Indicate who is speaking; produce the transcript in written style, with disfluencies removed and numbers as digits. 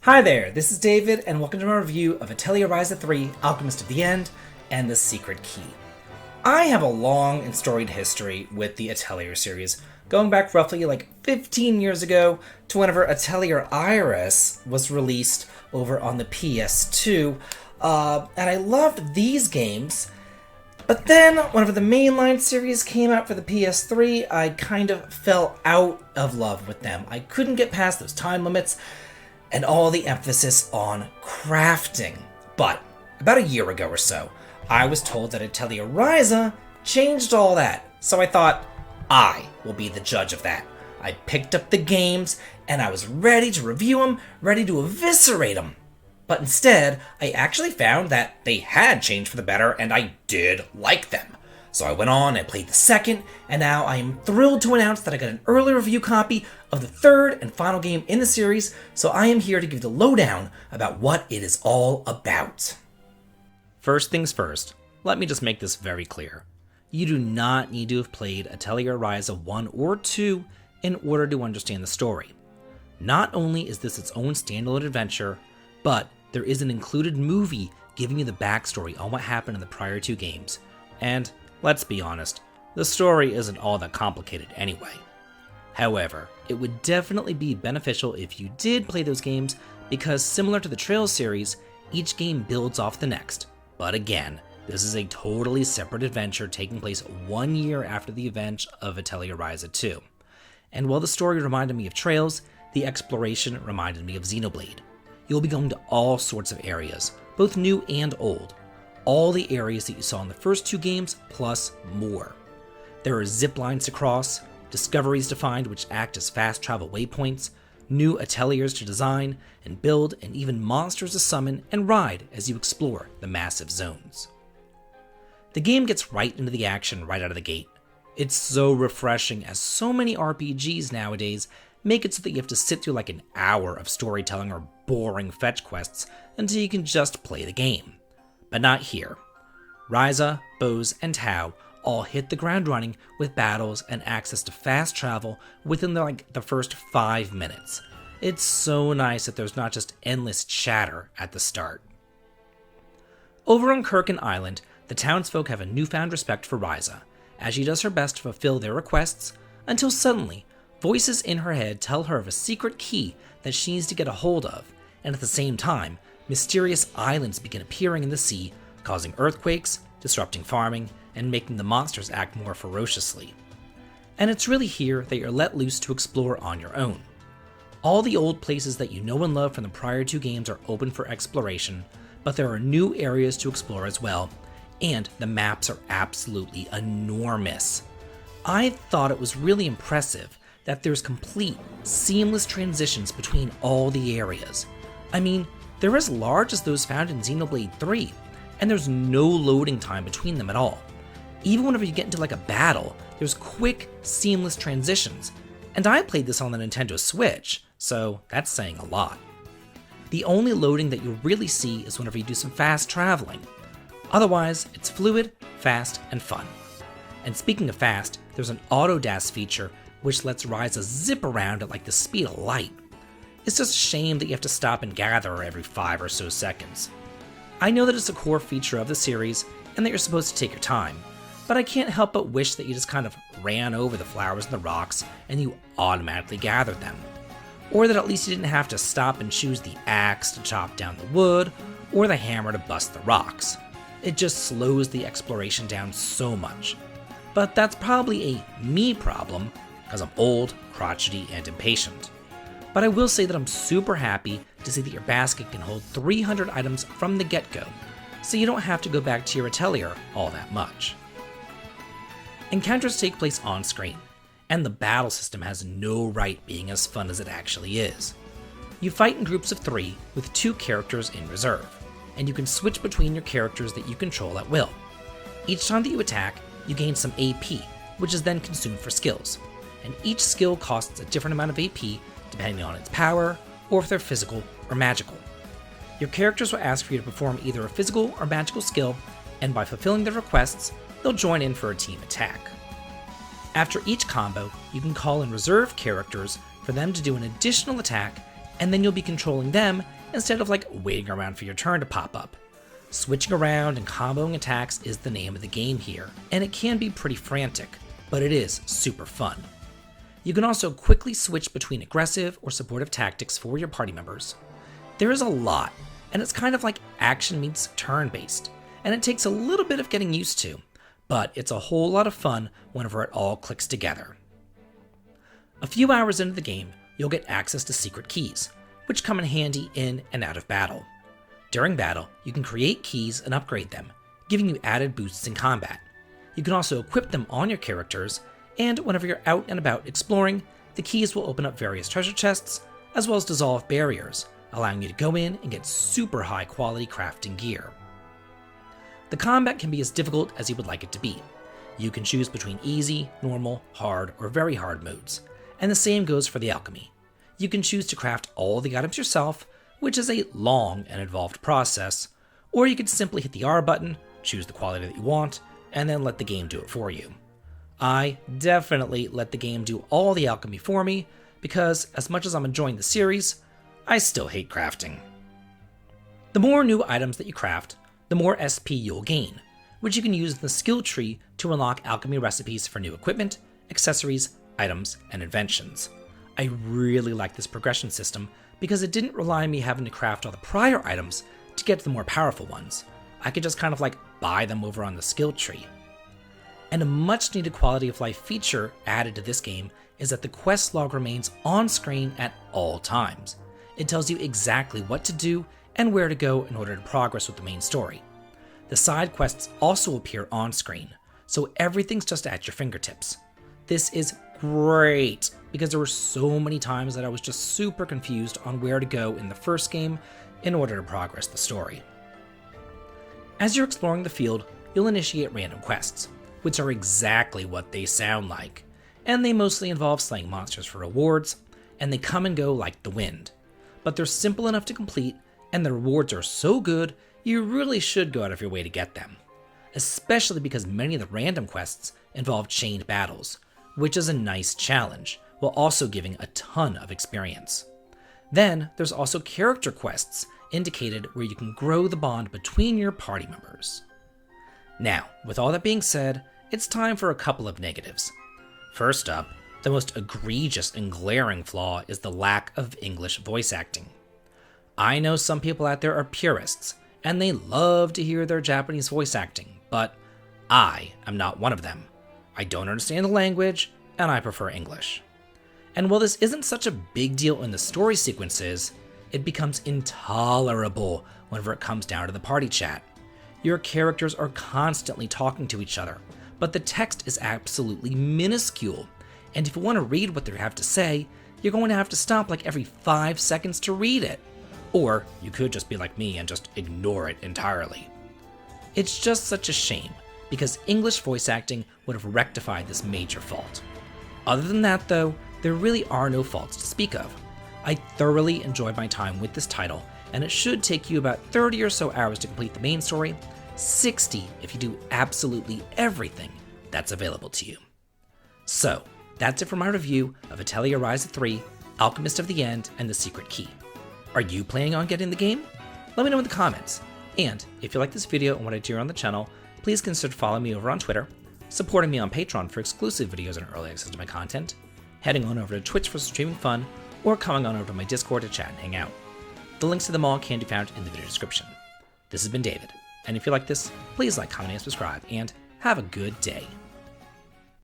Speaker 1: Hi there, this is David, and welcome to my review of Atelier Ryza 3, Alchemist of the End, and the Secret Key. I have a long and storied history with the Atelier series, going back roughly 15 years ago to whenever Atelier Iris was released over on the PS2, and I loved these games. But then, whenever the mainline series came out for the PS3, I kind of fell out of love with them. I couldn't get past those time limits and all the emphasis on crafting. But about a year ago or so, I was told that Atelier Ryza changed all that. So I thought, I will be the judge of that. I picked up the games, and I was ready to review them, ready to eviscerate them. But instead, I actually found that they had changed for the better, and I did like them. So I went on and played the second, and now I am thrilled to announce that I got an early review copy of the third and final game in the series, so I am here to give the lowdown about what it is all about. First things first, let me just make this very clear. You do not need to have played Atelier Ryza 1 or 2 in order to understand the story. Not only is this its own standalone adventure, but there is an included movie giving you the backstory on what happened in the prior two games, and let's be honest, the story isn't all that complicated anyway. However, it would definitely be beneficial if you did play those games because similar to the Trails series, each game builds off the next. But again, this is a totally separate adventure taking place 1 year after the event of Atelier Ryza 2. And while the story reminded me of Trails, the exploration reminded me of Xenoblade. You'll be going to all sorts of areas, both new and old. All the areas that you saw in the first two games, plus more. There are zip lines to cross, discoveries to find which act as fast travel waypoints, new ateliers to design and build, and even monsters to summon and ride as you explore the massive zones. The game gets right into the action right out of the gate. It's so refreshing as so many RPGs nowadays make it so that you have to sit through an hour of storytelling or boring fetch quests until you can just play the game. But not here. Ryza, Bose, and Tau all hit the ground running with battles and access to fast travel within the first 5 minutes. It's so nice that there's not just endless chatter at the start. Over on Kirkin Island, the townsfolk have a newfound respect for Ryza, as she does her best to fulfill their requests, until suddenly, voices in her head tell her of a secret key that she needs to get a hold of, and at the same time, mysterious islands begin appearing in the sea, causing earthquakes, disrupting farming, and making the monsters act more ferociously. And it's really here that you're let loose to explore on your own. All the old places that you know and love from the prior two games are open for exploration, but there are new areas to explore as well, and the maps are absolutely enormous. I thought it was really impressive that there's complete, seamless transitions between all the areas. I mean, they're as large as those found in Xenoblade 3, and there's no loading time between them at all. Even whenever you get into a battle, there's quick, seamless transitions. And I played this on the Nintendo Switch, so that's saying a lot. The only loading that you really see is whenever you do some fast traveling. Otherwise, it's fluid, fast, and fun. And speaking of fast, there's an auto-dash feature which lets Ryza zip around at the speed of light. It's just a shame that you have to stop and gather every 5 or so seconds. I know that it's a core feature of the series and that you're supposed to take your time, but I can't help but wish that you just kind of ran over the flowers and the rocks and you automatically gathered them. Or that at least you didn't have to stop and choose the axe to chop down the wood or the hammer to bust the rocks. It just slows the exploration down so much. But that's probably a me problem because I'm old, crotchety, and impatient. But I will say that I'm super happy to see that your basket can hold 300 items from the get-go, so you don't have to go back to your atelier all that much. Encounters take place on screen, and the battle system has no right being as fun as it actually is. You fight in groups of 3 with 2 characters in reserve, and you can switch between your characters that you control at will. Each time that you attack, you gain some AP, which is then consumed for skills, and each skill costs a different amount of AP depending on its power, or if they're physical or magical. Your characters will ask for you to perform either a physical or magical skill, and by fulfilling their requests, they'll join in for a team attack. After each combo, you can call in reserve characters for them to do an additional attack and then you'll be controlling them instead of like waiting around for your turn to pop up. Switching around and comboing attacks is the name of the game here, and it can be pretty frantic, but it is super fun. You can also quickly switch between aggressive or supportive tactics for your party members. There is a lot, and it's kind of like action meets turn-based, and it takes a little bit of getting used to, but it's a whole lot of fun whenever it all clicks together. A few hours into the game, you'll get access to secret keys, which come in handy in and out of battle. During battle, you can create keys and upgrade them, giving you added boosts in combat. You can also equip them on your characters, and whenever you're out and about exploring, the keys will open up various treasure chests, as well as dissolve barriers, allowing you to go in and get super high quality crafting gear. The combat can be as difficult as you would like it to be. You can choose between easy, normal, hard, or very hard modes, and the same goes for the alchemy. You can choose to craft all the items yourself, which is a long and involved process, or you could simply hit the R button, choose the quality that you want, and then let the game do it for you. I definitely let the game do all the alchemy for me, because as much as I'm enjoying the series, I still hate crafting. The more new items that you craft, the more SP you'll gain, which you can use in the skill tree to unlock alchemy recipes for new equipment, accessories, items, and inventions. I really like this progression system because it didn't rely on me having to craft all the prior items to get to the more powerful ones. I could just kind of like buy them over on the skill tree. And a much needed quality of life feature added to this game is that the quest log remains on screen at all times. It tells you exactly what to do and where to go in order to progress with the main story. The side quests also appear on screen, so everything's just at your fingertips. This is great because there were so many times that I was just super confused on where to go in the first game in order to progress the story. As you're exploring the field, you'll initiate random quests, which are exactly what they sound like, and they mostly involve slaying monsters for rewards, and they come and go like the wind. But they're simple enough to complete, and the rewards are so good, you really should go out of your way to get them. Especially because many of the random quests involve chained battles, which is a nice challenge, while also giving a ton of experience. Then, there's also character quests indicated where you can grow the bond between your party members. Now, with all that being said, it's time for a couple of negatives. First up, the most egregious and glaring flaw is the lack of English voice acting. I know some people out there are purists, and they love to hear their Japanese voice acting, but I am not one of them. I don't understand the language, and I prefer English. And while this isn't such a big deal in the story sequences, it becomes intolerable whenever it comes down to the party chat. Your characters are constantly talking to each other, but the text is absolutely minuscule, and if you want to read what they have to say, you're going to have to stop like every 5 seconds to read it. Or you could just be like me and just ignore it entirely. It's just such a shame, because English voice acting would have rectified this major fault. Other than that though, there really are no faults to speak of. I thoroughly enjoyed my time with this title, and it should take you about 30 or so hours to complete the main story, 60 if you do absolutely everything that's available to you. So, that's it for my review of Atelier Ryza 3, Alchemist of the End, and the Secret Key. Are you planning on getting the game? Let me know in the comments. And if you like this video and what I do on the channel, please consider following me over on Twitter, supporting me on Patreon for exclusive videos and early access to my content, heading on over to Twitch for streaming fun, or coming on over to my Discord to chat and hang out. The links to them all can be found in the video description. This has been David, and if you like this, please like, comment, and subscribe, and have a good day.